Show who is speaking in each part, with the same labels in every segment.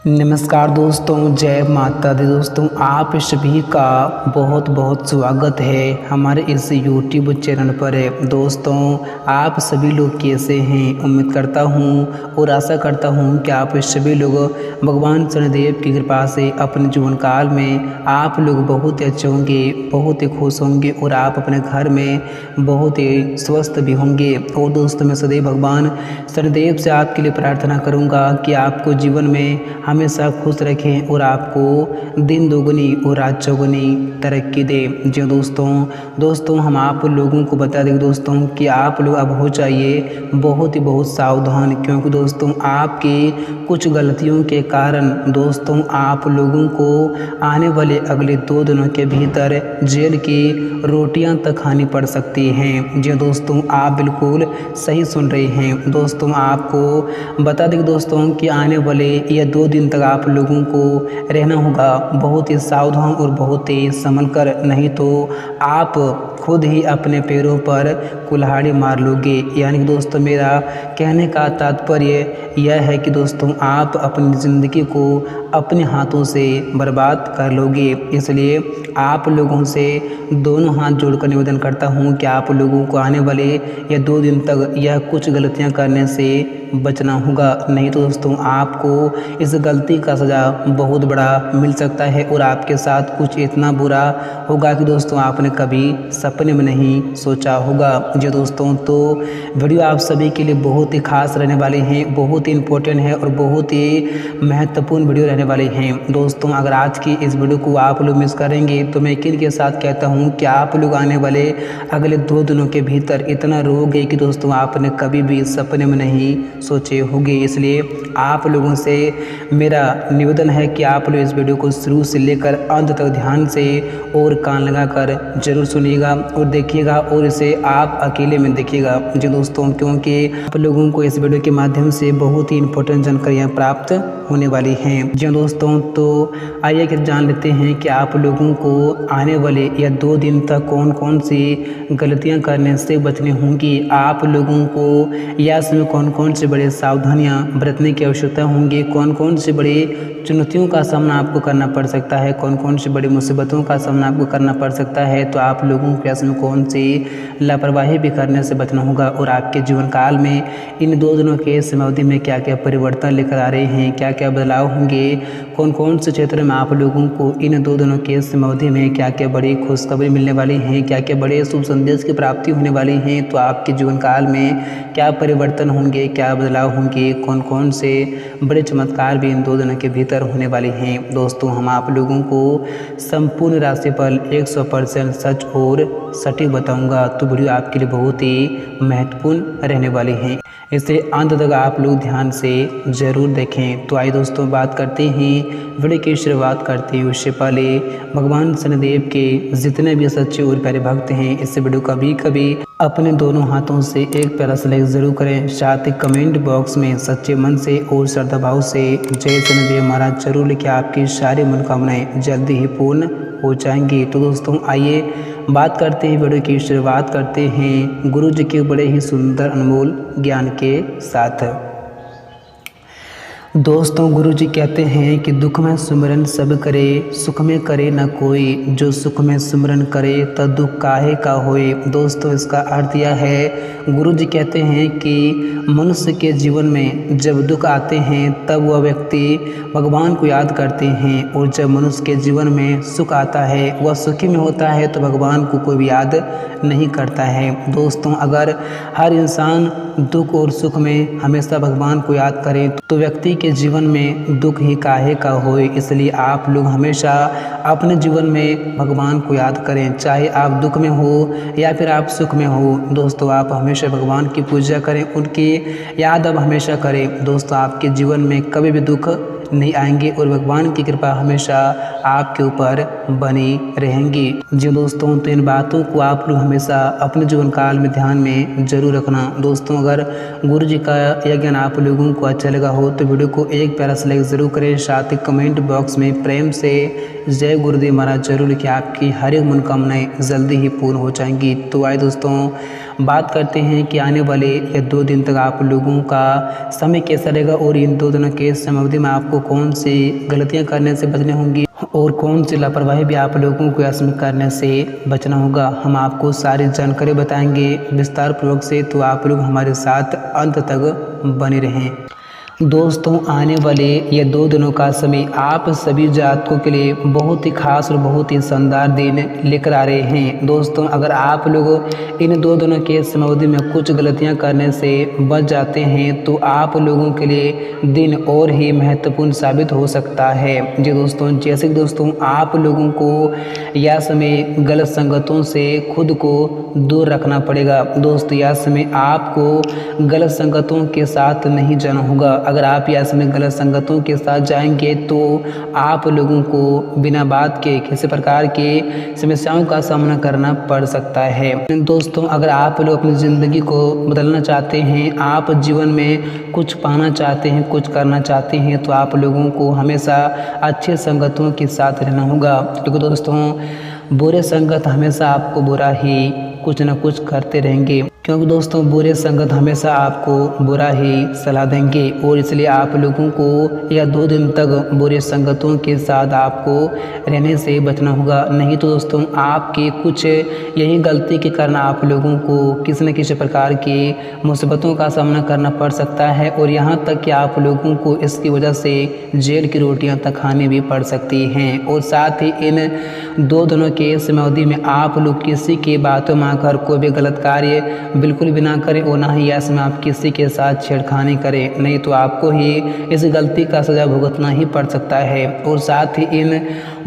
Speaker 1: नमस्कार दोस्तों, जय माता दी। दोस्तों आप सभी का बहुत बहुत स्वागत है हमारे इस YouTube चैनल पर। दोस्तों आप सभी लोग कैसे हैं? उम्मीद करता हूँ और आशा करता हूँ कि आप सभी लोग भगवान शनिदेव की कृपा से अपने जीवन काल में आप लोग बहुत ही अच्छे होंगे, बहुत ही खुश होंगे और आप अपने घर में बहुत ही स्वस्थ भी होंगे। और दोस्तों मैं सदैव भगवान शनिदेव से आपके लिए प्रार्थना करूँगा कि आपको जीवन में हमेशा खुश रखें और आपको दिन दोगुनी और रात चौगुनी तरक्की दे। जी दोस्तों हम आप लोगों को बता दें दोस्तों कि आप लोग अब हो जाइए बहुत सावधान, क्योंकि दोस्तों आपकी कुछ गलतियों के कारण दोस्तों आप लोगों को आने वाले अगले 2 दिनों के भीतर जेल की रोटियां तक खानी पड़ सकती हैं। जी दोस्तों आप बिल्कुल सही सुन रहे हैं। दोस्तों आपको बता दें दोस्तों कि आने वाले यह 2 दिन तक आप लोगों को रहना होगा बहुत ही सावधान और बहुत ही संभल कर, नहीं तो आप खुद ही अपने पैरों पर कुल्हाड़ी मार लोगे। यानी कि दोस्तों मेरा कहने का तात्पर्य यह है कि दोस्तों आप अपनी ज़िंदगी को अपने हाथों से बर्बाद कर लोगे। इसलिए आप लोगों से दोनों हाथ जोड़कर निवेदन करता हूं कि आप लोगों को आने वाले या 2 दिन तक यह कुछ गलतियां करने से बचना होगा, नहीं तो दोस्तों आपको इस गलती का सज़ा बहुत बड़ा मिल सकता है और आपके साथ कुछ इतना बुरा होगा कि दोस्तों आपने कभी सपने में नहीं सोचा होगा। जी दोस्तों तो वीडियो आप सभी के लिए बहुत ही खास रहने वाले हैं, बहुत ही इम्पोर्टेंट है और बहुत ही महत्वपूर्ण वीडियो रहने वाले हैं। दोस्तों अगर आज की इस वीडियो को आप लोग मिस करेंगे तो मैं यकीन के साथ कहता हूं कि आप लोग आने वाले अगले 2 दिनों के भीतर इतना रोगे कि दोस्तों आपने कभी भी सपने में नहीं सोचे होंगे। इसलिए आप लोगों से मेरा निवेदन है कि आप लोग इस वीडियो को शुरू से लेकर अंत तक ध्यान से और कान लगाकर जरूर सुनिएगा और देखिएगा और इसे आप अकेले में देखिएगा। जी दोस्तों क्योंकि आप लोगों को इस वीडियो के माध्यम से बहुत ही इंपॉर्टेंट जानकारियाँ प्राप्त होने वाली हैं। जी दोस्तों तो आइए कि जान लेते हैं कि आप लोगों को आने वाले या 2 दिन तक कौन कौन सी गलतियां करने से बचनी होंगी। आप लोगों को या इसमें कौन कौन से बड़े सावधानियां बरतने की आवश्यकता होंगी, कौन कौन से बड़े चुनौतियों का सामना आपको करना पड़ सकता है, कौन कौन सी बड़ी मुसीबतों का सामना आपको करना पड़ सकता है। तो आप लोगों को इसमें कौन सी लापरवाही भी करने से बचना होगा और आपके जीवन काल में इन 2 दिनों के समयावधि में क्या क्या परिवर्तन लेकर आ रहे हैं, क्या क्या बदलाव होंगे, कौन कौन से क्षेत्र में आप लोगों को इन 2 दिनों के समयावधि में क्या क्या बड़ी खुशखबरी मिलने वाली हैं, क्या क्या बड़े शुभ संदेश की प्राप्ति होने वाली हैं। तो आपके जीवन काल में क्या परिवर्तन होंगे, क्या बदलाव होंगे, कौन कौन से बड़े चमत्कार भी इन 2 दिनों के भीतर होने वाले हैं। दोस्तों हम आप लोगों को संपूर्ण राशिफल 100% सच और सटीक बताऊंगा, तो वीडियो आपके लिए बहुत ही महत्वपूर्ण रहने वाली हैं। इसे अंत तक आप लोग ध्यान से ज़रूर देखें। तो आइए दोस्तों बात करते हैं वीडियो की शुरुआत करते हैं उससे पहले भगवान शनिदेव के जितने भी सच्चे और प्यारे भक्त हैं इस वीडियो कभी अपने दोनों हाथों से एक प्यारा सा लाइक जरूर करें, साथ ही कमेंट बॉक्स में सच्चे मन से और श्रद्धा भाव से जय शनिदेव महाराज जरूर लिखे। आपकी सारी मनोकामनाएं जल्दी ही पूर्ण हो जाएंगी। तो दोस्तों आइए बात करते हैं, वीडियो की शुरुआत करते हैं गुरु जी के बड़े ही सुंदर अनमोल ज्ञान के साथ। दोस्तों गुरु जी कहते हैं कि दुख में सुमिरन सब करे, सुख में करे न कोई, जो सुख में सुमिरन करे तो दुख काहे का होए। दोस्तों इसका अर्थ यह है, गुरु जी कहते हैं कि मनुष्य के जीवन में जब दुख आते हैं तब वह व्यक्ति भगवान को याद करते हैं और जब मनुष्य के जीवन में सुख आता है, वह सुखी में होता है तो भगवान को कोई भी याद नहीं करता है। दोस्तों अगर हर इंसान दुख और सुख में हमेशा भगवान को याद करे तो व्यक्ति के जीवन में दुख ही काहे का होए। इसलिए आप लोग हमेशा अपने जीवन में भगवान को याद करें, चाहे आप दुख में हो या फिर आप सुख में हो। दोस्तों आप हमेशा भगवान की पूजा करें, उनकी याद आप हमेशा करें। दोस्तों आपके जीवन में कभी भी दुख नहीं आएंगे और भगवान की कृपा हमेशा आपके ऊपर बनी रहेंगी। जी दोस्तों तो इन बातों को आप लोग हमेशा अपने जीवन काल में ध्यान में जरूर रखना। दोस्तों अगर गुरु जी का यह ज्ञान आप लोगों को अच्छा लगा हो तो वीडियो को एक प्यारा सा लाइक जरूर करें, साथ ही कमेंट बॉक्स में प्रेम से जय गुरुदेव महाराज जरूर लिखिए। आपकी हर एक मनोकामनाएं जल्दी ही पूर्ण हो जाएंगी। तो आइए दोस्तों बात करते हैं कि आने वाले ये 2 दिन तक आप लोगों का समय कैसा रहेगा और इन 2 दिनों के समयावधि में आपको कौन सी गलतियां करने से बचने होंगी और कौन सी लापरवाही भी आप लोगों को इसमें करने से बचना होगा। हम आपको सारी जानकारी बताएंगे विस्तार पूर्वक से, तो आप लोग हमारे साथ अंत तक बने रहें। दोस्तों, आने वाले ये 2 दिनों का समय आप सभी जातकों के लिए बहुत ही खास और बहुत ही शानदार दिन लेकर आ रहे हैं। दोस्तों, अगर आप लोग इन 2 दिनों के समयावधि में कुछ गलतियां करने से बच जाते हैं तो आप लोगों के लिए दिन और ही महत्वपूर्ण साबित हो सकता है। जी दोस्तों, जैसे कि दोस्तों आप लोगों को यह समय गलत संगतों से खुद को दूर रखना पड़ेगा। दोस्तों, यह समय आपको गलत संगतों के साथ नहीं जाना होगा। अगर आप यह समय गलत संगतों के साथ जाएंगे तो आप लोगों को बिना बात के किसी प्रकार के समस्याओं का सामना करना पड़ सकता है। दोस्तों, अगर आप लोग अपनी ज़िंदगी को बदलना चाहते हैं, आप जीवन में कुछ पाना चाहते हैं, कुछ करना चाहते हैं, तो आप लोगों को हमेशा अच्छे संगतों के साथ रहना होगा। क्योंकि दोस्तों बुरे संगत हमेशा आपको बुरा ही कुछ न कुछ करते रहेंगे, क्योंकि दोस्तों बुरे संगत हमेशा आपको बुरा ही सलाह देंगे और इसलिए आप लोगों को यह 2 दिन तक बुरे संगतों के साथ आपको रहने से बचना होगा। नहीं तो दोस्तों आपके कुछ यही गलती के कारण आप लोगों को किसी न किसी प्रकार की मुसीबतों का सामना करना पड़ सकता है और यहाँ तक कि आप लोगों को इसकी वजह से जेल की रोटियाँ तक खानी भी पड़ सकती हैं। और साथ ही इन 2 दिनों के समयावधि में आप लोग किसी की बातों में आकर कोई भी गलत कार्य बिल्कुल भी ना करें और ना ही इसमें आप किसी के साथ छेड़खानी करें, नहीं तो आपको ही इस गलती का सजा भुगतना ही पड़ सकता है। और साथ ही इन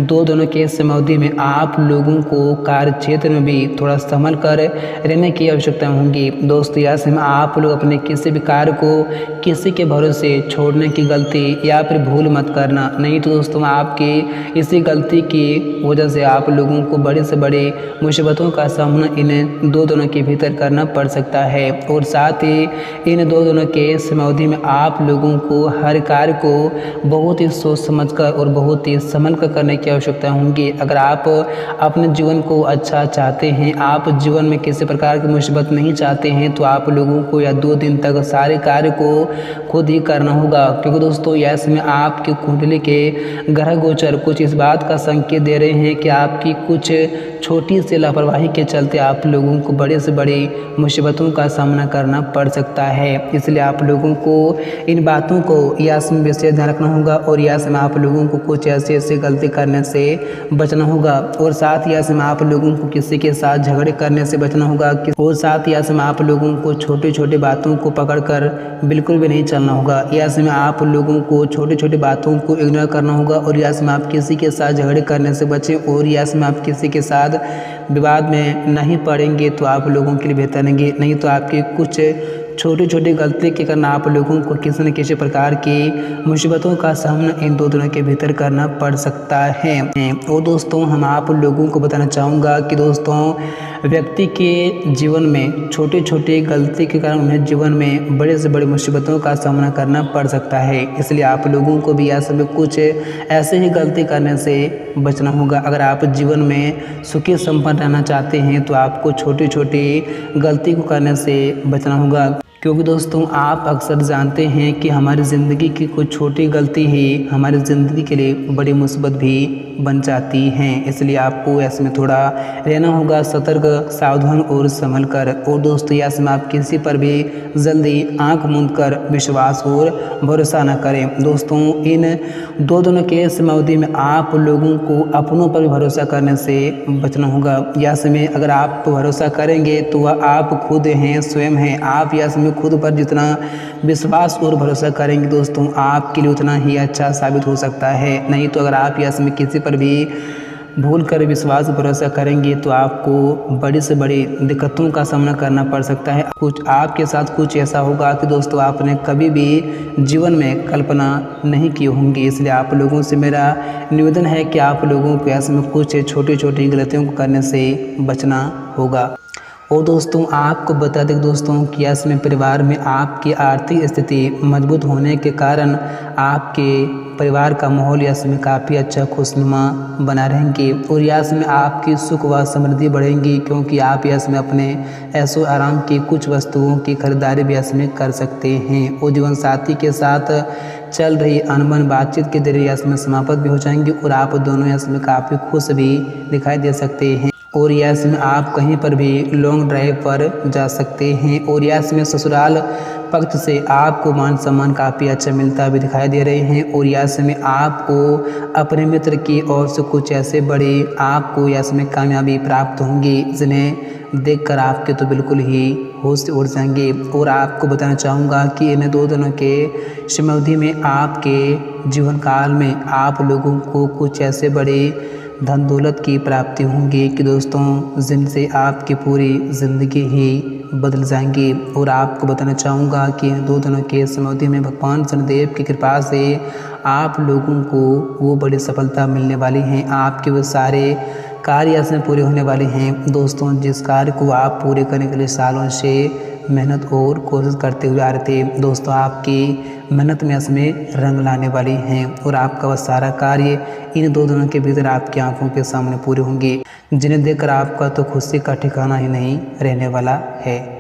Speaker 1: 2 दिनों के समयावधि में आप लोगों को कार्य क्षेत्र में भी थोड़ा संभल कर रहने की आवश्यकता होगी। दोस्तों, यह समय आप लोग अपने किसी भी कार्य को किसी के भरोसे छोड़ने की गलती या फिर भूल मत करना, नहीं तो दोस्तों आपकी इसी गलती की वजह से आप लोगों को बड़े से बड़े मुसीबतों का सामना इन 2 दिनों के भीतर करना पड़ सकता है। और साथ ही इन 2 दिनों के समयावधि में आप लोगों को हर कार्य को बहुत ही सोच समझकर और बहुत ही संभल कर करने की आवश्यकता होगी। अगर आप अपने जीवन को अच्छा चाहते हैं, आप जीवन में किसी प्रकार की मुसीबत नहीं चाहते हैं, तो आप लोगों को यह 2 दिन तक सारे कार्य को खुद ही करना होगा। क्योंकि दोस्तों यह समय आपकी कुंडली के ग्रह गोचर कुछ इस बात का संकेत दे रहे हैं कि आपकी कुछ छोटी सी लापरवाही के चलते आप लोगों को बड़े से बड़े मुसीबतों का सामना करना पड़ सकता है। इसलिए आप लोगों को इन बातों को यह समय विशेष ध्यान रखना होगा और यह समय आप लोगों को कुछ ऐसे गलती करने से बचना होगा। और साथ ही यह समय आप लोगों को किसी के साथ झगड़े करने से बचना होगा और साथ ही यह समय आप लोगों को छोटी छोटी बातों को पकड़कर बिल्कुल भी नहीं चलना होगा। यह समय आप लोगों को छोटी छोटी बातों को इग्नोर करना होगा और यह समय आप किसी के साथ झगड़े करने से बचें और यह समय आप किसी के साथ विवाद में नहीं पड़ेंगे तो आप लोगों के लिए बेहतर नहीं तो आपके कुछ छोटी छोटी गलती के कारण आप लोगों को किसी न किसी प्रकार की मुसीबतों का सामना इन 2 दिनों के भीतर करना पड़ सकता है। और दोस्तों हम आप लोगों को बताना चाहूँगा कि दोस्तों व्यक्ति के जीवन में छोटी छोटी गलती के कारण उन्हें जीवन में बड़े से बड़ी मुसीबतों का सामना करना पड़ सकता है। इसलिए आप लोगों को भी ऐसे में कुछ ऐसे ही गलती करने से बचना होगा। अगर आप जीवन में सुखी संपन्न रहना चाहते हैं तो आपको छोटी छोटी गलती को करने से बचना होगा, क्योंकि दोस्तों आप अक्सर जानते हैं कि हमारी ज़िंदगी की कुछ छोटी गलती ही हमारी ज़िंदगी के लिए बड़ी मुसीबत भी बन जाती हैं। इसलिए आपको ऐसे में थोड़ा रहना होगा सतर्क, सावधान और संभल कर। और दोस्तों ऐसे में आप किसी पर भी जल्दी आंख मूंद कर विश्वास और भरोसा न करें। दोस्तों इन 2 दिनों के समयावधि में आप लोगों को अपनों पर भी भरोसा करने से बचना होगा। यह समय अगर आप भरोसा करेंगे तो वह आप खुद हैं, स्वयं हैं। आप यह समय खुद पर जितना विश्वास और भरोसा करेंगे दोस्तों आपके लिए उतना ही अच्छा साबित हो सकता है। नहीं तो अगर आप यह समय किसी पर भी भूल कर विश्वास भरोसा करेंगे तो आपको बड़ी से बड़ी दिक्कतों का सामना करना पड़ सकता है। कुछ आपके साथ कुछ ऐसा होगा कि दोस्तों आपने कभी भी जीवन में कल्पना नहीं की होंगी। इसलिए आप लोगों से मेरा निवेदन है कि आप लोगों को ऐसे में कुछ छोटी छोटी गलतियों को करने से बचना होगा। और दोस्तों आपको बता दें दोस्तों कि यस में परिवार में आपकी आर्थिक स्थिति मजबूत होने के कारण आपके परिवार का माहौल यस में काफ़ी अच्छा खुशनुमा बना रहेंगे और यस में आपकी सुख व समृद्धि बढ़ेंगी, क्योंकि आप यस में अपने ऐशो आराम की कुछ वस्तुओं की खरीदारी भी यस में कर सकते हैं और जीवन साथी के साथ चल रही अनबन बातचीत के जरिए यस में समाप्त भी हो जाएंगी और आप दोनों यस में काफ़ी खुश भी दिखाई दे सकते हैं और यस में आप कहीं पर भी लॉन्ग ड्राइव पर जा सकते हैं और यस में ससुराल पक्ष से आपको मान सम्मान काफ़ी अच्छा मिलता भी दिखाई दे रहे हैं और यस में आपको अपने मित्र की ओर से कुछ ऐसे बड़े आपको यस में कामयाबी प्राप्त होंगी जिन्हें देखकर आपके तो बिल्कुल ही होश से उड़ जाएंगे। और आपको बताना चाहूँगा कि इन 2 दिनों के समयावधि में आपके जीवन काल में आप लोगों को कुछ ऐसे बड़े धन दौलत की प्राप्ति होंगी कि दोस्तों जिनसे आपकी पूरी ज़िंदगी ही बदल जाएंगी। और आपको बताना चाहूँगा कि 2 दिनों के समयावधि में भगवान शनिदेव की कृपा से आप लोगों को वो बड़ी सफलता मिलने वाली हैं, आपके वो सारे कार्य इसमें पूरे होने वाले हैं दोस्तों जिस कार्य को आप पूरे करने के लिए सालों से मेहनत और कोशिश करते हुए आ रहे थे दोस्तों, आपकी मेहनत में इसमें रंग लाने वाली हैं और आपका वह सारा कार्य इन 2 दिनों के भीतर आपकी आंखों के सामने पूरे होंगे, जिन्हें देखकर आपका तो खुशी का ठिकाना ही नहीं रहने वाला है।